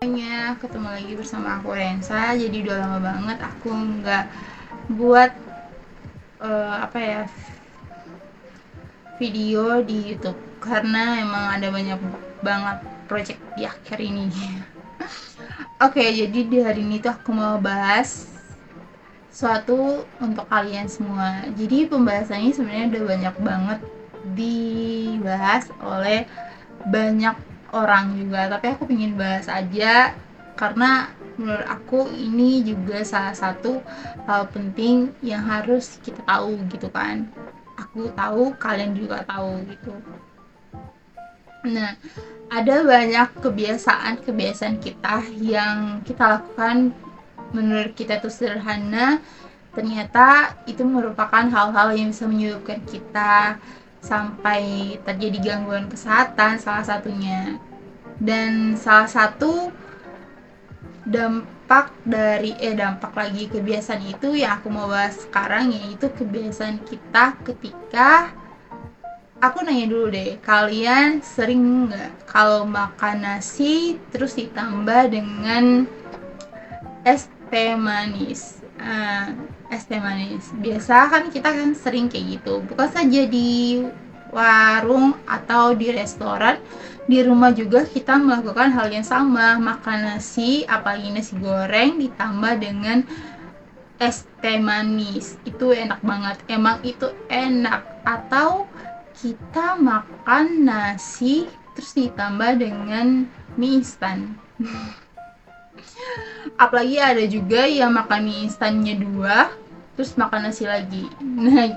Ketemu lagi bersama aku Rensa. Jadi udah lama banget aku nggak buat video di YouTube karena emang ada banyak banget project di akhir ini. Oke, jadi di hari ini tuh aku mau bahas suatu untuk kalian semua. Jadi pembahasannya sebenarnya udah banyak banget dibahas oleh banyak orang juga, tapi aku ingin bahas aja karena menurut aku ini juga salah satu hal penting yang harus kita tahu gitu kan. Aku tahu, kalian juga tahu gitu. Nah, ada banyak kebiasaan-kebiasaan kita yang kita lakukan menurut kita itu sederhana, ternyata itu merupakan hal-hal yang bisa menyebabkan kita sampai terjadi gangguan kesehatan salah satunya. Dan salah satu dampak lagi kebiasaan itu yang aku mau bahas sekarang, yaitu kebiasaan kita ketika, aku nanya dulu deh, kalian sering nggak kalau makan nasi terus ditambah dengan es teh manis? Es teh manis biasa kan kita kan sering kayak gitu, bukan saja di warung atau di restoran, di rumah juga kita melakukan hal yang sama, makan nasi, apalagi nasi goreng ditambah dengan es teh manis. Itu enak banget, emang itu enak. Atau kita makan nasi terus ditambah dengan mie instan. Apalagi ada juga yang makan mie instannya dua terus makan nasi lagi. Nah,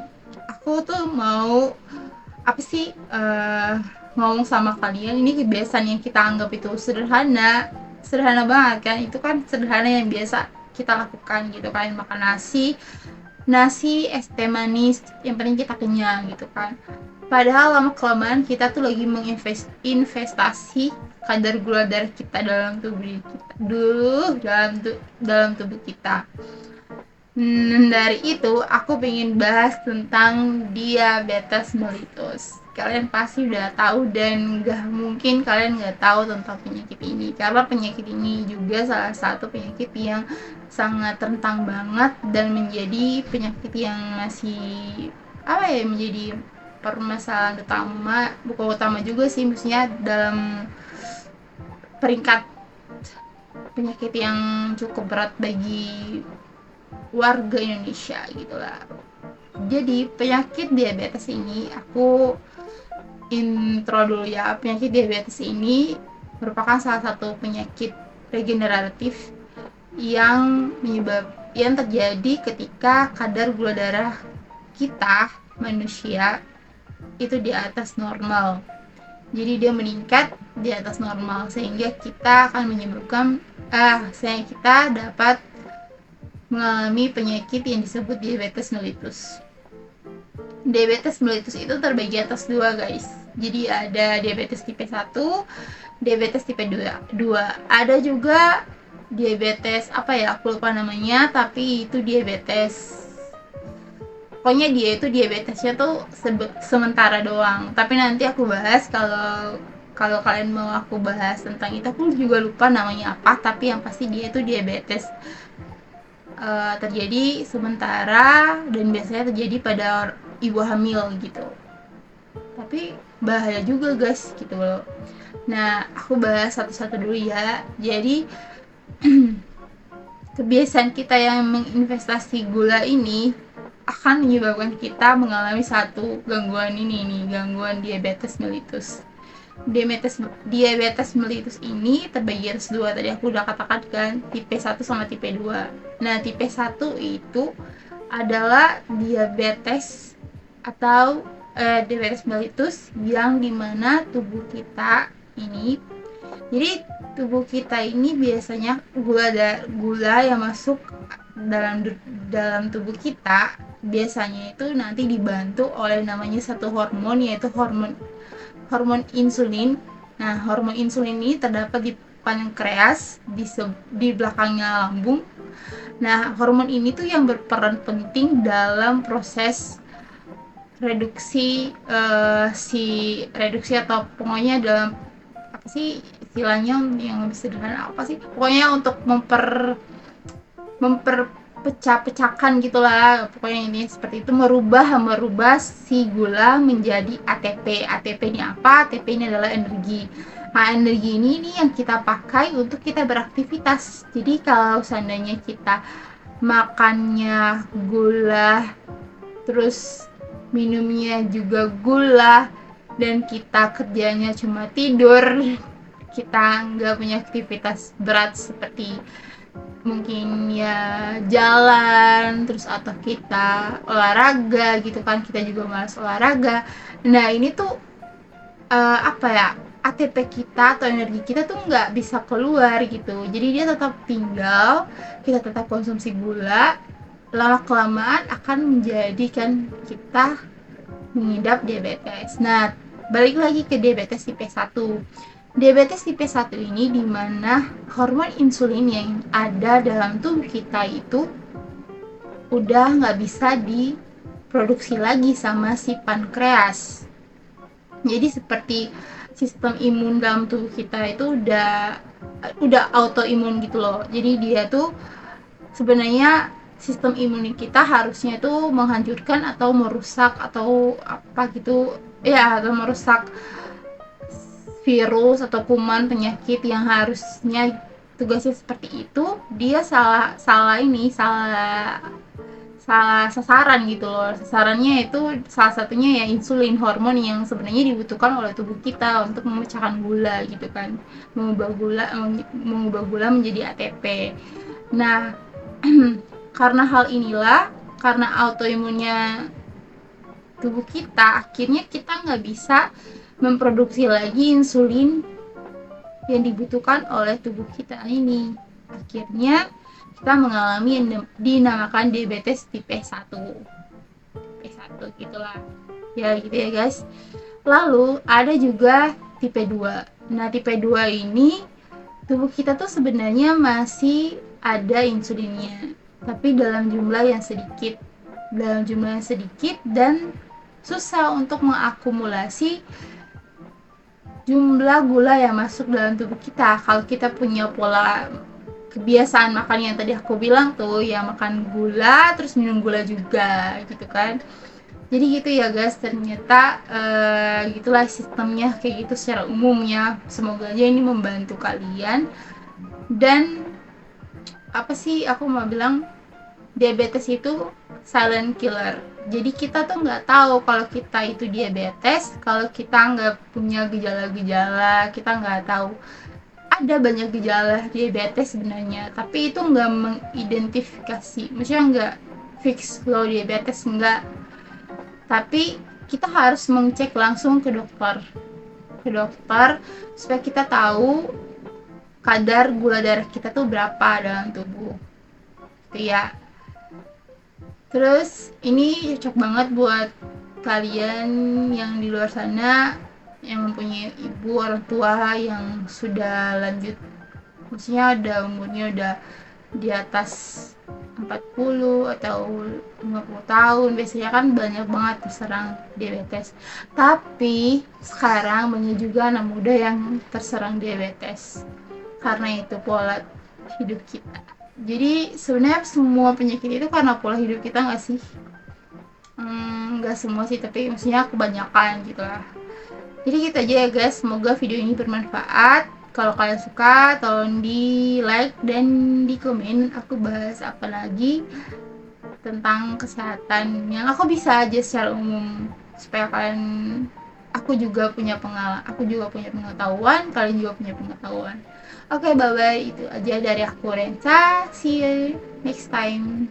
aku tuh mau apa sih ngomong sama kalian, ini kebiasaan yang kita anggap itu sederhana banget kan, itu kan sederhana yang biasa kita lakukan gitu kan, makan nasi es teh manis, yang penting kita kenyang gitu kan. Padahal lama kelamaan kita tuh lagi menginvestasi kadar gula darah kita dalam tubuh kita dalam tubuh kita. Dari itu aku pengen bahas tentang diabetes mellitus. Kalian pasti udah tahu dan gak mungkin kalian gak tahu tentang penyakit ini, karena penyakit ini juga salah satu penyakit yang sangat rentan banget dan menjadi penyakit yang masih menjadi permasalahan utama, bukan utama juga sih, maksudnya dalam peringkat penyakit yang cukup berat bagi warga Indonesia gitulah. Jadi penyakit diabetes ini, aku intro dulu ya. Penyakit diabetes ini merupakan salah satu penyakit regeneratif yang terjadi ketika kadar gula darah kita manusia itu di atas normal. Jadi dia meningkat di atas normal sehingga kita akan menyebabkan sehingga kita dapat mengalami penyakit yang disebut diabetes mellitus. Diabetes mellitus itu terbagi atas dua, guys. Jadi ada diabetes tipe 1, diabetes tipe 2. Ada juga diabetes aku lupa namanya, tapi itu diabetes, pokoknya dia itu diabetesnya tuh sementara doang. Tapi nanti aku bahas, kalau kalian mau aku bahas tentang itu, aku juga lupa namanya apa, tapi yang pasti dia itu diabetes terjadi sementara dan biasanya terjadi pada ibu hamil gitu. Tapi bahaya juga, guys, gitu loh. Nah, aku bahas satu-satu dulu ya. Jadi kebiasaan kita yang menginvestasi gula ini akan menyebabkan kita mengalami satu gangguan ini nih, gangguan diabetes mellitus. Diabetes mellitus ini terbagi atas dua, tadi aku udah katakan kan, tipe 1 sama tipe 2. Nah, tipe 1 itu adalah diabetes atau diabetes mellitus yang dimana tubuh kita ini, jadi tubuh kita ini biasanya gula yang masuk dalam tubuh kita biasanya itu nanti dibantu oleh namanya satu hormon, yaitu hormon insulin. Nah, hormon insulin ini terdapat di pankreas, di belakangnya lambung. Nah, hormon ini tuh yang berperan penting dalam proses reduksi atau pokoknya dalam istilahnya yang lebih sederhana apa sih, pokoknya untuk memperpecah-pecahkan gitulah, pokoknya ini seperti itu, merubah si gula menjadi ATP. ATP ini apa? ATP ini adalah energi. Nah, energi ini yang kita pakai untuk kita beraktivitas. Jadi kalau seandainya kita makannya gula, terus minumnya juga gula, dan kita kerjanya cuma tidur, kita nggak punya aktivitas berat seperti mungkin ya jalan, terus atau kita olahraga gitu kan, kita juga malas olahraga. Nah ini tuh apa ya, ATP kita atau energi kita tuh nggak bisa keluar gitu, jadi dia tetap tinggal, kita tetap konsumsi gula, lama kelamaan akan menjadikan kita mengidap diabetes. Nah, balik lagi ke diabetes tipe 1. Diabetes tipe 1 ini dimana hormon insulin yang ada dalam tubuh kita itu udah nggak bisa diproduksi lagi sama si pankreas. Jadi seperti sistem imun dalam tubuh kita itu udah autoimun gitu loh. Jadi dia tuh sebenarnya sistem imun kita harusnya tuh menghancurkan atau merusak atau apa gitu ya, atau merusak virus atau kuman penyakit yang harusnya tugasnya seperti itu, dia salah sasaran gitu loh. Sasarannya itu salah satunya ya insulin, hormon yang sebenarnya dibutuhkan oleh tubuh kita untuk memecahkan gula gitu kan, mengubah gula menjadi ATP. Nah karena hal inilah, karena autoimunnya tubuh kita, akhirnya kita nggak bisa memproduksi lagi insulin yang dibutuhkan oleh tubuh kita ini. Akhirnya kita mengalami yang dinamakan diabetes tipe 1. Tipe 1 gitulah. Ya gitu ya guys. Lalu ada juga tipe 2. Nah, tipe 2 ini tubuh kita tuh sebenarnya masih ada insulinnya, tapi dalam jumlah yang sedikit. Dan susah untuk mengakumulasi jumlah gula yang masuk dalam tubuh kita. Kalau kita punya pola kebiasaan makan yang tadi aku bilang tuh, ya makan gula terus minum gula juga gitu kan. Jadi gitu ya guys, ternyata gitulah sistemnya kayak gitu secara umumnya. Semoga aja ini membantu kalian. Dan apa sih aku mau bilang, diabetes itu silent killer. Jadi kita tuh nggak tahu kalau kita itu diabetes, kalau kita nggak punya gejala-gejala, kita nggak tahu ada banyak gejala diabetes sebenarnya, tapi itu nggak mengidentifikasi, maksudnya nggak fix lo diabetes, nggak. Tapi kita harus mengecek langsung ke dokter supaya kita tahu kadar gula darah kita tuh berapa dalam tubuh gitu ya. Terus ini cocok banget buat kalian yang di luar sana yang mempunyai ibu orang tua yang sudah lanjut, maksudnya ada umurnya udah di atas 40 atau 50 tahun. Biasanya kan banyak banget terserang diabetes, tapi sekarang banyak juga anak muda yang terserang diabetes karena itu pola hidup kita. Jadi sebenarnya semua penyakit itu karena pola hidup kita nggak sih? Nggak semua sih, tapi maksudnya kebanyakan gitu lah. Jadi gitu aja ya guys, semoga video ini bermanfaat. Kalau kalian suka, tolong di like dan di komen aku bahas apa lagi tentang kesehatan yang aku bisa aja secara umum, supaya kalian, aku juga punya pengetahuan, kalian juga punya pengetahuan. Oke, bye bye, itu aja dari aku, Rensa. See you next time.